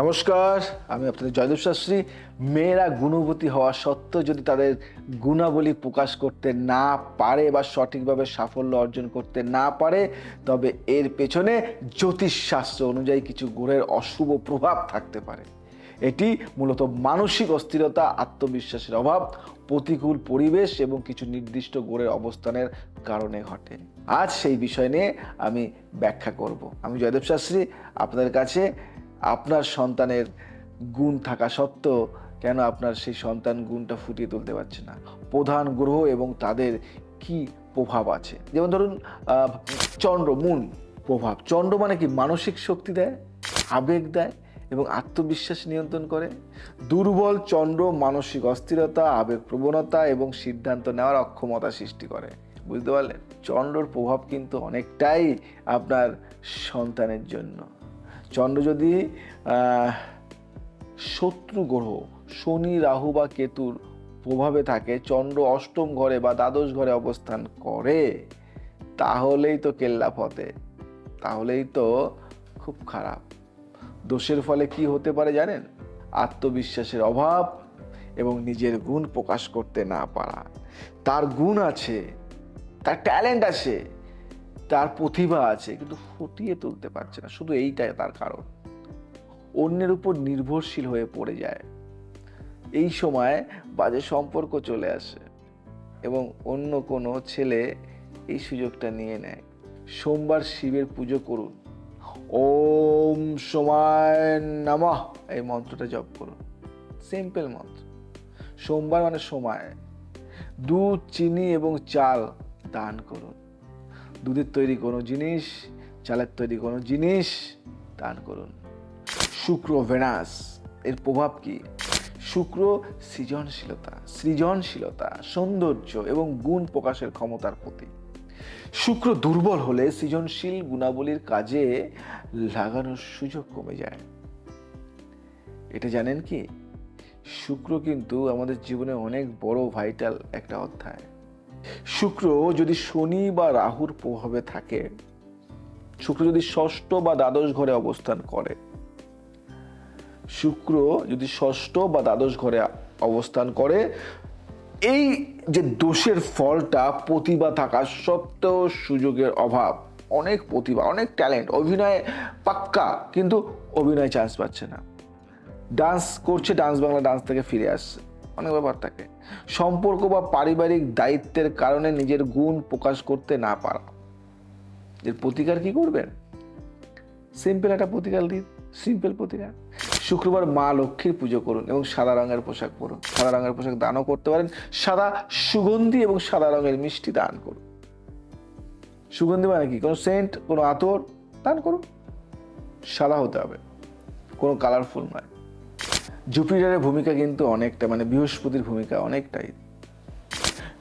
নমস্কার, আমি আপনাদের জয়দেব শাস্ত্রী। মেয়েরা গুণবতী হওয়া সত্ত্বেও যদি তাদের গুণাবলী প্রকাশ করতে না পারে বা সঠিকভাবে সাফল্য অর্জন করতে না পারে, তবে এর পেছনে জ্যোতিষশাস্ত্র অনুযায়ী কিছু গ্রহের অশুভ প্রভাব থাকতে পারে। এটি মূলত মানসিক অস্থিরতা, আত্মবিশ্বাসের অভাব, প্রতিকূল পরিবেশ এবং কিছু নির্দিষ্ট গ্রহের অবস্থানের কারণে ঘটে। আজ সেই বিষয় নিয়ে আমি ব্যাখ্যা করব। আমি জয়দেব শাস্ত্রী আপনাদের কাছে। আপনার সন্তানের গুণ থাকা সত্ত্বেও কেন আপনার সেই সন্তান গুণটা ফুটিয়ে তুলতে পারছে না, প্রধান গ্রহ এবং তাদের কি প্রভাব আছে। যেমন ধরুন চন্দ্র, মূল প্রভাব। চন্দ্র মানে কি? মানসিক শক্তি দেয়, আবেগ দেয় এবং আত্মবিশ্বাস নিয়ন্ত্রণ করে। দুর্বল চন্দ্র মানসিক অস্থিরতা, আবেগ প্রবণতা এবং সিদ্ধান্ত নেওয়ার অক্ষমতা সৃষ্টি করে। বুঝতে পারলেন? চন্দ্রর প্রভাব কিন্তু অনেকটাই আপনার সন্তানের জন্য। চন্দ্র যদি শত্রু গ্রহ শনি, রাহু বা কেতুর প্রভাবে থাকে, চন্দ্র অষ্টম ঘরে বা দ্বাদশ ঘরে অবস্থান করে, তাহলেই তো কেল্লা ফতে, তাহলেই তো খুব খারাপ। দোষের ফলে কি হতে পারে জানেন? আত্মবিশ্বাসের অভাব এবং নিজের গুণ প্রকাশ করতে না পারা। তার গুণ আছে, তার ট্যালেন্ট আছে, তার প্রতিভা আছে, কিন্তু ফুটিয়ে তুলতে পারছে না। শুধু এইটাই তার কারণ। অন্যের উপর নির্ভরশীল হয়ে পড়ে যায়। এই সময় বাজে সম্পর্ক চলে আসে এবং অন্য কোনো ছেলে এই সুযোগটা নিয়ে নেয়। সোমবার শিবের পুজো করুন। ওম সোমায় নমঃ এই মন্ত্রটা জপ করুন। সিম্পল মন্ত্র। সোমবার মানে সময়। দুধ, চিনি এবং চাল দান করুন। দুধের তৈরি কোনো জিনিস, চালের তৈরি কোনো জিনিস দান করুন। শুক্র, ভেনাস এর প্রভাব কি? শুক্র সৃজনশীলতা, সৌন্দর্য এবং গুণ প্রকাশের ক্ষমতার প্রতীক। শুক্র দুর্বল হলে সৃজনশীল গুণাবলীর কাজে লাগানোর সুযোগ কমে যায়। এটা জানেন কি? শুক্র কিন্তু আমাদের জীবনে অনেক বড় ভাইটাল একটা অধ্যায়। শুক্র যদি শনি বা রাহুর প্রভাবে থাকে, শুক্র যদি ষষ্ঠ বা দ্বাদশ ঘরে অবস্থান করে, শুক্র যদি ষষ্ঠ বা দ্বাদশ ঘরে অবস্থান করে, এই যে দোষের ফলটা, প্রতিভা থাকা সত্ত্বেও সুযোগের অভাব, অনেক প্রতিভা, অনেক ট্যালেন্ট, অভিনয় পাক্কা, কিন্তু অভিনয় চান্স পাচ্ছে না। ডান্স করছে, ডান্স বাংলা ডান্স থেকে ফিরে আসছে, অনেক ব্যাপার থাকে। সম্পর্ক বা পারিবারিক দায়িত্বের কারণে নিজের গুণ প্রকাশ করতে না পারা। এর প্রতিকার কি করবেন? সিম্পল একটা প্রতিকার দিন। সিম্পল প্রতিকার: শুক্রবার মা লক্ষ্মীর পুজো করুন এবং সাদা রঙের পোশাক পরুন। সাদা রঙের পোশাক দানও করতে পারেন। সাদা সুগন্ধি এবং সাদা রঙের মিষ্টি দান করুন। সুগন্ধি মানে কি? কোনো সেন্ট, কোনো আতর দান করুন। সাদা হতে হবে, কোনো কালারফুল নয়। জুপিটারের ভূমিকা কিন্তু অনেকটা, মানে বৃহস্পতির ভূমিকা অনেকটাই।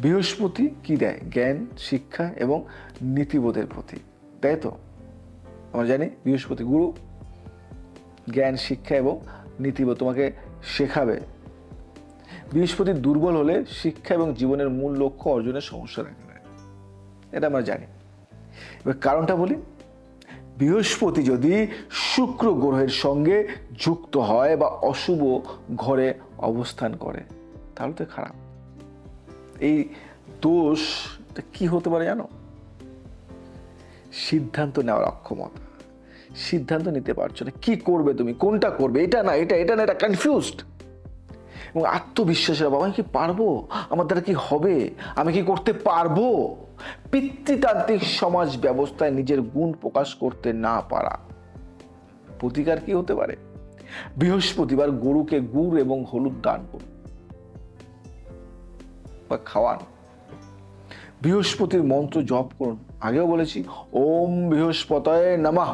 বৃহস্পতি কি দেয়? জ্ঞান, শিক্ষা এবং নীতিবোধের প্রতীক, তাই তো? আমরা জানি বৃহস্পতি গুরু। জ্ঞান, শিক্ষা এবং নীতিবোধ তোমাকে শেখাবে। বৃহস্পতি দুর্বল হলে শিক্ষা এবং জীবনের মূল লক্ষ্য অর্জনের সমস্যা দেখা দেয়, এটা আমরা জানি। এবার কারণটা বলি। বৃহস্পতি যদি শুক্র গ্রহের সঙ্গে যুক্ত হয় বা অশুভ ঘরে অবস্থান করে, তাহলে তো খারাপ। এই দোষটা কি হতে পারে জানো? সিদ্ধান্ত নেওয়ার অক্ষমতা। সিদ্ধান্ত নিতে পারছো না, কি করবে তুমি, কোনটা করবে, এটা না এটা, এটা না এটা, কনফিউজড। এবং আত্মবিশ্বাসের অভাব। আমি কি পারবো? আমার দ্বারা কি হবে? আমি কি করতে পারবো? পিতৃতান্ত্রিক সমাজ ব্যবস্থায় নিজের গুণ প্রকাশ করতে না পারা। প্রতিকার কি হতে পারে? বৃহস্পতিবার গরুকে গুড় এবং হলুদ দান করুন বা খাওয়ান। বৃহস্পতির মন্ত্র জপ করুন। আগেও বলেছি, ওম বৃহস্পতয়ে নমঃ,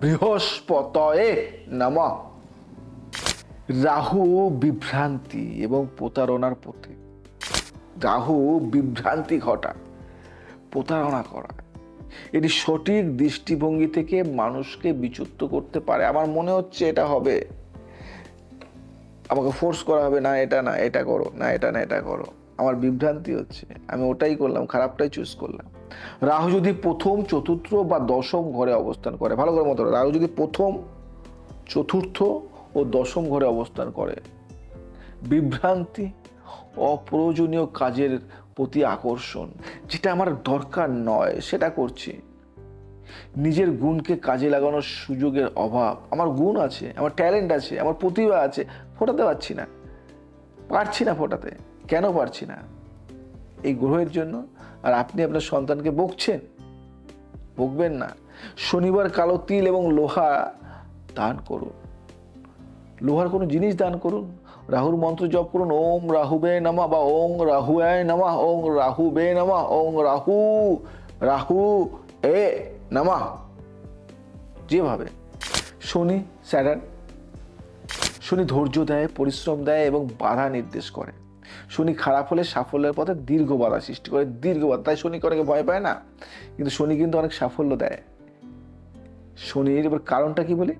বৃহস্পতয়ে নমঃ। রাহু বিভ্রান্তি এবং প্রতারণার প্রতীক। রাহু বিভ্রান্তি ঘটায়, প্রতারণা করায়। এটি সঠিক দৃষ্টিভঙ্গি থেকে মানুষকে বিচ্যুত করতে পারে। আমার মনে হচ্ছে এটা হবে, আমাকে ফোর্স করা হবে, না এটা না এটা করো, না এটা না এটা করো। আমার বিভ্রান্তি হচ্ছে, আমি ওটাই করলাম, খারাপটাই চুজ করলাম। রাহু যদি প্রথম, চতুর্থ বা দশম ঘরে অবস্থান করে, ভালো করে মতো, রাহু যদি প্রথম, চতুর্থ ও দশম ঘরে অবস্থান করে। বিভ্রান্তি, অপ্রয়োজনীয় কাজের প্রতি আকর্ষণ, যেটা আমার দরকার নয় সেটা করছি। নিজের গুণকে কাজে লাগানোর সুযোগের অভাব। আমার গুণ আছে, আমার ট্যালেন্ট আছে, আমার প্রতিভা আছে, ফোটাতে পারছি না ফোটাতে। কেন পারছি না? এই গ্রহের জন্য। আর আপনি আপনার সন্তানকে বকবেন না। শনিবার কালো তিল এবং লোহা দান করুন। লোহার কোনো জিনিস দান করুন। রাহুর মন্ত্র জপ করুন, ওম রাহুবে নমঃ বা ওং রাহুয়ায় নমঃ, ওং রাহুবে নমঃ, ওং রাহু এ নমঃ। যেভাবে শনি ধৈর্য দেয়, পরিশ্রম দেয় এবং বাধা নির্দেশ করে। শনি খারাপ হলে সাফল্যের পথে দীর্ঘ বাধা সৃষ্টি করে, তাই শনিকে অনেকে ভয় পায় না, কিন্তু শনি কিন্তু অনেক সাফল্য দেয়। শনির এবার কারণটা কি বলি?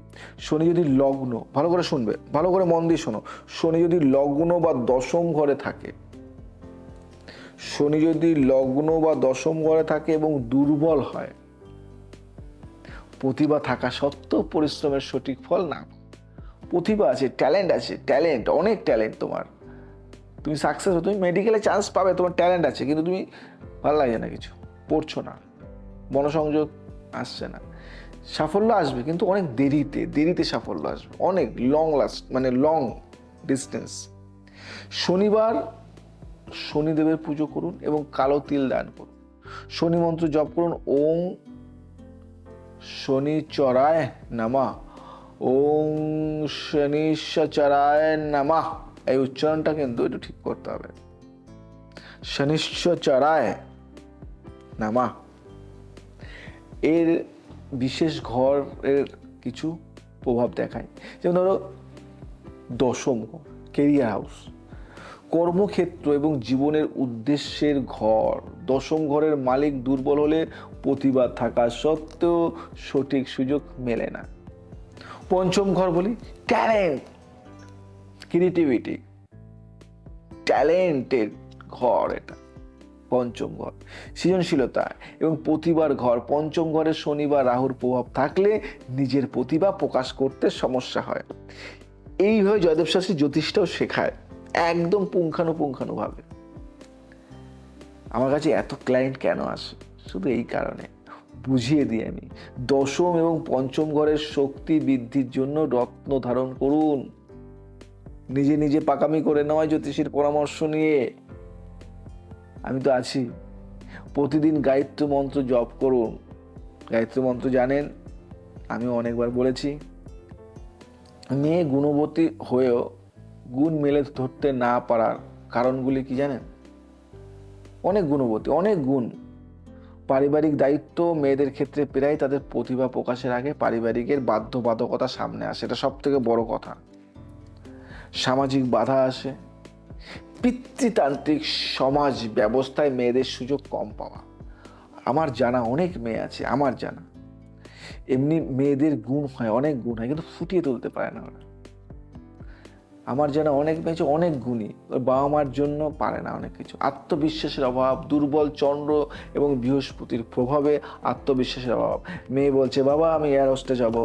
শনি যদি লগ্ন, ভালো করে শুনবে, ভালো করে মন দিয়ে শোনো, শনি যদি লগ্ন বা দশম ঘরে থাকে এবং দুর্বল হয়, প্রতিভা থাকা সত্ত্বেও পরিশ্রমের সঠিক ফল না। প্রতিভা আছে, অনেক ট্যালেন্ট তোমার, তুমি সাকসেস, তুমি মেডিকেলে চান্স পাবে, তোমার ট্যালেন্ট আছে, কিন্তু তুমি ভালো লাগে না, কিছু পড়ছো না, মনোসংযোগ আসছে না। সাফল্য আসবে কিন্তু অনেক দেরিতে সাফল্য আসবে, অনেক লং ডিস্টেন্স। শনিবার শনিদেবের পুজো করুন এবং কালো তিল দান করুন। শনি মন্ত্র জপ করুন, ওং শনিচরায় নমঃ, ওং শনিশ্চরায় নমঃ। এই উচ্চারণটা কিন্তু একটু ঠিক করতে হবে, শনিশ্চরায় নমঃ। এর বিশেষ ঘরের কিছু প্রভাব দেখায়, যেমন ধরো দশম ঘর, কেরিয়ার হাউস, কর্মক্ষেত্র এবং জীবনের উদ্দেশ্যের ঘর। দশম ঘরের মালিক দুর্বল হলে প্রতিভা থাকা সত্ত্বেও সঠিক সুযোগ মেলে না। পঞ্চম ঘর বলি ট্যালেন্ট, ক্রিয়েটিভিটি, ট্যালেন্টের ঘর, এটা পঞ্চম ঘর। সৃজনশীলতা এবং প্রতিভার ঘর। পঞ্চম ঘরে শনি বা রাহুর প্রভাব থাকলে নিজের প্রতিভা প্রকাশ করতে সমস্যা হয়। এইভাবে জয়দেব শাস্ত্রী জ্যোতিষটাও শেখায়, একদম পুঙ্খানুপুঙ্খানুভাবে। আমার কাছে এত ক্লায়েন্ট কেন আসে? শুধু এই কারণে, বুঝিয়ে দিই আমি। দশম এবং পঞ্চম ঘরের শক্তি বৃদ্ধির জন্য রত্ন ধারণ করুন। নিজে পাকামি করে নয়, জ্যোতিষীর পরামর্শ নিয়ে। আমি তো আছি। প্রতিদিন গায়ত্রী মন্ত্র জপ করুন। গায়ত্রী মন্ত্র জানেন, আমি অনেকবার বলেছি। মেয়ে গুণবতী হয়েও গুণ মেলে ধরতে না পারার কারণগুলি কি জানেন? অনেক গুণবতী, অনেক গুণ। পারিবারিক দায়িত্ব মেয়েদের ক্ষেত্রে প্রায় তাদের প্রতিভা প্রকাশের আগে পারিবারিকের বাধ্যবাধকতা সামনে আসে, এটা সব থেকে বড় কথা। সামাজিক বাধা আসে, পিতৃতান্ত্রিক সমাজ ব্যবস্থায় মেয়েদের সুযোগ কম পাওয়া। আমার জানা অনেক মেয়ে আছে, আমার জানা এমনি মেয়েদের গুণ হয়, অনেক গুণ হয়, কিন্তু ফুটিয়ে তুলতে পারে না ওরা। আমার জানা অনেক মেয়ে আছে, অনেক গুণী, ওর বাবা মার জন্য পারে না অনেক কিছু। আত্মবিশ্বাসের অভাব, দুর্বল চন্দ্র এবং বৃহস্পতির প্রভাবে আত্মবিশ্বাসের অভাব। মেয়ে বলছে বাবা আমি এয়ার হোস্টেস যাব,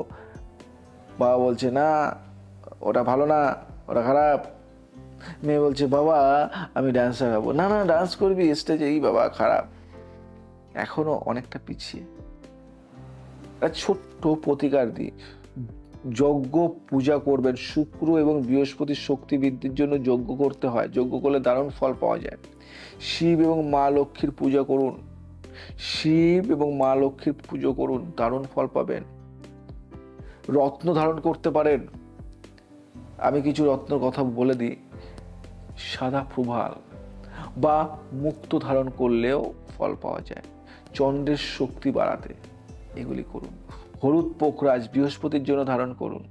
বাবা বলছে না ওটা ভালো না, ওটা খারাপ। মেয়ে বলছে বাবা আমি ডান্সার হবো, না ডান্স করবি স্টেজে, এই বাবা খারাপ। এখনো অনেকটা পিছিয়ে। ছোট্ট প্রতিকার দিই, যজ্ঞ পূজা করবেন। শুক্র এবং বৃহস্পতির শক্তি বৃদ্ধির জন্য যজ্ঞ করতে হয়, যজ্ঞ করলে দারুণ ফল পাওয়া যায়। শিব এবং মা লক্ষ্মীর পূজা করুন, দারুণ ফল পাবেন। রত্ন ধারণ করতে পারেন, আমি কিছু রত্নের কথা বলে দিই। সাদা প্রবাল বা মুক্তো ধারণ করলেও ফল পাওয়া যায়, চন্দ্রের শক্তি বাড়াতে। এগুলি করুন। হলুদ পোখরাজ বৃহস্পতির জন্য ধারণ করুন।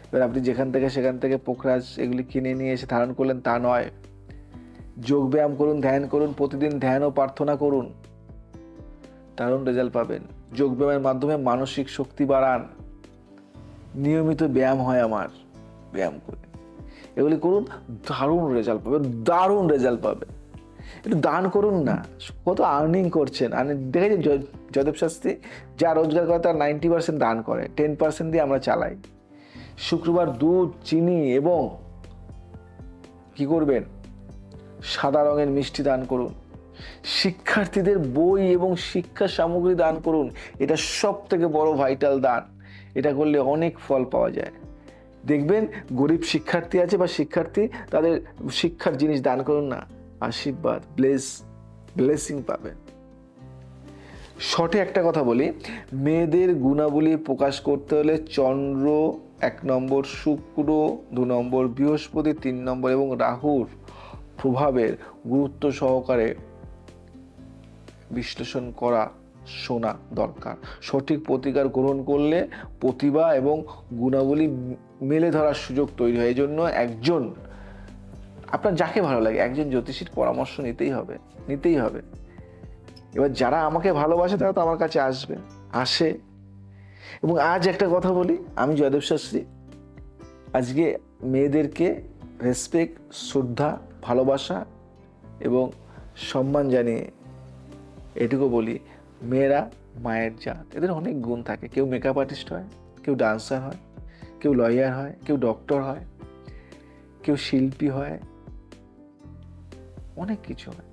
এবার আপনি যেখান থেকে সেখান থেকে পোখরাজ এগুলি কিনে নিয়ে এসে ধারণ করলেন তা নয়। যোগ ব্যায়াম করুন, ধ্যান করুন, প্রতিদিন ধ্যান ও প্রার্থনা করুন, দারুণ রেজাল্ট পাবেন। যোগ ব্যায়ামের মাধ্যমে মানসিক শক্তি বাড়ান। নিয়মিত ব্যায়াম হয় আমার, ব্যায়াম করে এগুলি করুন, দারুণ রেজাল্ট পাবেন। একটু দান করুন না, কত আর্নিং করছেন। দেখেছেন জয়দেব শাস্ত্রী যা রোজগার করে তার 90% দান করে, 10% দিয়ে আমরা চালাই। শুক্রবার দুধ, চিনি এবং কি করবেন, সাদা রঙের মিষ্টি দান করুন। শিক্ষার্থীদের বই এবং শিক্ষা সামগ্রী দান করুন। এটা সব থেকে বড় ভাইটাল দান। এটা করলে অনেক ফল পাওয়া যায়। দেখবেন গরিব শিক্ষার্থী আছে বা শিক্ষার্থী, তাদের শিক্ষার জিনিস দান করুন না, আশীর্বাদ, ব্লেসিং পাবেন। শর্টে একটা কথা বলি, মেয়েদের গুণাবলী প্রকাশ করতে হলে চন্দ্র 1 নম্বর, শুক্র 2 নম্বর, বৃহস্পতি 3 নম্বর এবং রাহুর প্রভাবের গুরুত্ব সহকারে বিশ্লেষণ করা শোনা দরকার। সঠিক প্রতিকার গ্রহণ করলে প্রতিভা এবং গুণাবলী মেলে ধরার সুযোগ তৈরি হয়। এই জন্য আপনার যাকে ভালো লাগে একজন জ্যোতিষীর পরামর্শ নিতেই হবে। এবার যারা আমাকে ভালোবাসে তারা তো আমার কাছে আসে। এবং আজ একটা কথা বলি, আমি জয়দেব শাস্ত্রী আজকে মেয়েদেরকে রেসপেক্ট, শ্রদ্ধা, ভালোবাসা এবং সম্মান জানিয়ে এটুকু বলি, মেয়েরা মায়ের জাত। এদের অনেক গুণ থাকে। কেউ মেকআপ আর্টিস্ট হয়, কেউ ডান্সার হয়, কেউ লয়ার হয়, কেউ ডক্টর হয়, কেউ শিল্পী হয়, অনেক কিছু হয়।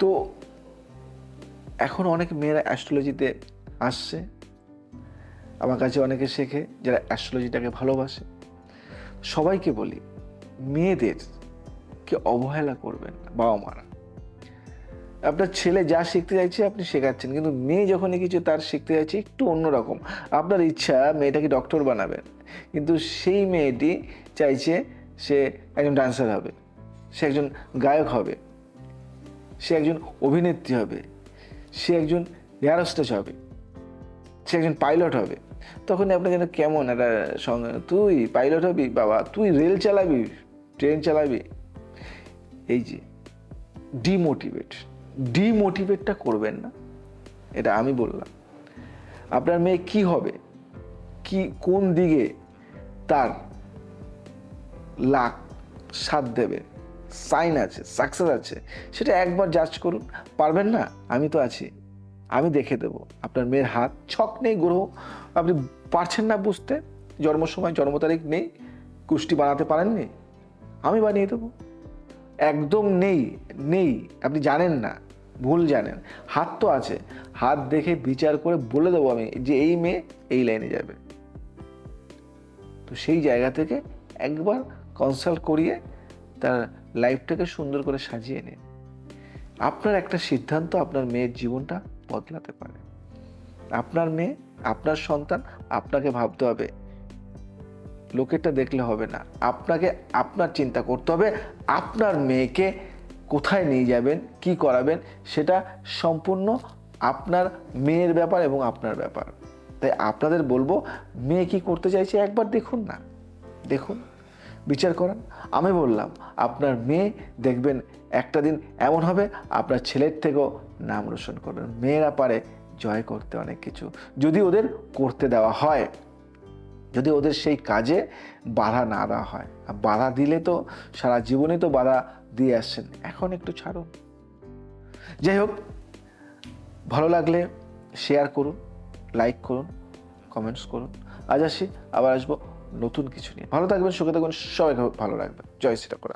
তো এখন অনেক মেয়েরা অ্যাস্ট্রোলজিতে আসছে, আমার কাছে অনেকে শেখে যারা অ্যাস্ট্রোলজিটাকে ভালোবাসে। সবাইকে বলি, মেয়েদেরকে অবহেলা করবেন না। বাবা মারা, আপনার ছেলে যা শিখতে চাইছে আপনি শেখাচ্ছেন, কিন্তু মেয়ে যখনই কিছু তার শিখতে চাইছে একটু অন্যরকম, আপনার ইচ্ছা মেয়েটাকে ডক্টর বানাবেন, কিন্তু সেই মেয়েটি চাইছে সে একজন ডান্সার হবে, সে একজন গায়ক হবে, সে একজন অভিনেত্রী হবে, সে একজন এয়ার হোস্টেস হবে, সে একজন পাইলট হবে। তখন আপনার যেন কেমন একটা সঙ্গে, তুই পাইলট হবি বাবা, তুই রেল চালাবি, ট্রেন চালাবি। এই যে ডিমোটিভেটটা করবেন না, এটা আমি বললাম। আপনার মেয়ে কি হবে, কোন দিকে তার লাক সাথ দেবে, সাইন আছে, সাকসেস আছে, সেটা একবার জাজ করুন। পারবেন না, আমি তো আছি, আমি দেখে দেবো। আপনার মেয়ের হাত ছক নেই, গ্রহ আপনি পারছেন না বুঝতে, জন্ম সময় জন্ম তারিখ নেই, কুষ্টি বানাতে পারেননি, আমি বানিয়ে দেবো। একদম নেই আপনি জানেন না, ভুল জানেন। হাত তো আছে, হাত দেখে বিচার করে বলে দেবো আমি যে এই মেয়ে এই লাইনে যাবে। তো সেই জায়গা থেকে একবার কনসাল্ট করিয়ে তার লাইফটাকে সুন্দর করে সাজিয়ে নিন। আপনার একটা সিদ্ধান্ত আপনার মেয়ের জীবনটা বদলাতে পারে। আপনার মেয়ে, আপনার সন্তান, আপনাকে ভাবতে হবে, লোকেরটা দেখলে হবে না। আপনার চিন্তা করতে হবে, আপনার মেয়েকে কোথায় নিয়ে যাবেন, কি করাবেন, সেটা সম্পূর্ণ আপনার মেয়ের ব্যাপার এবং আপনার ব্যাপার। তাই আপনাদের বলবো, মেয়ে কি করতে চাইছে একবার দেখুন, বিচার করেন। আমি বললাম, আপনার মেয়ে দেখবেন একটা দিন এমন হবে আপনার ছেলের থেকেও নাম রোশন করবেন। মেয়েরা পারে জয় করতে অনেক কিছু, যদি ওদের করতে দেওয়া হয়, যদি ওদের সেই কাজে বাধা না দেওয়া হয়। আর বাধা দিলে তো সারা জীবনে তো বাধা দিয়ে আসছেন, এখন একটু ছাড়ুন। যাই হোক, ভালো লাগলে শেয়ার করুন, লাইক করুন, কমেন্টস করুন। আজ আসি, আবার আসবো নতুন কিছু নিয়ে। ভালো থাকবেন, সুখে থাকবেন, সবাইকে ভালো রাখবেন। জয় শ্রী ঠাকুর।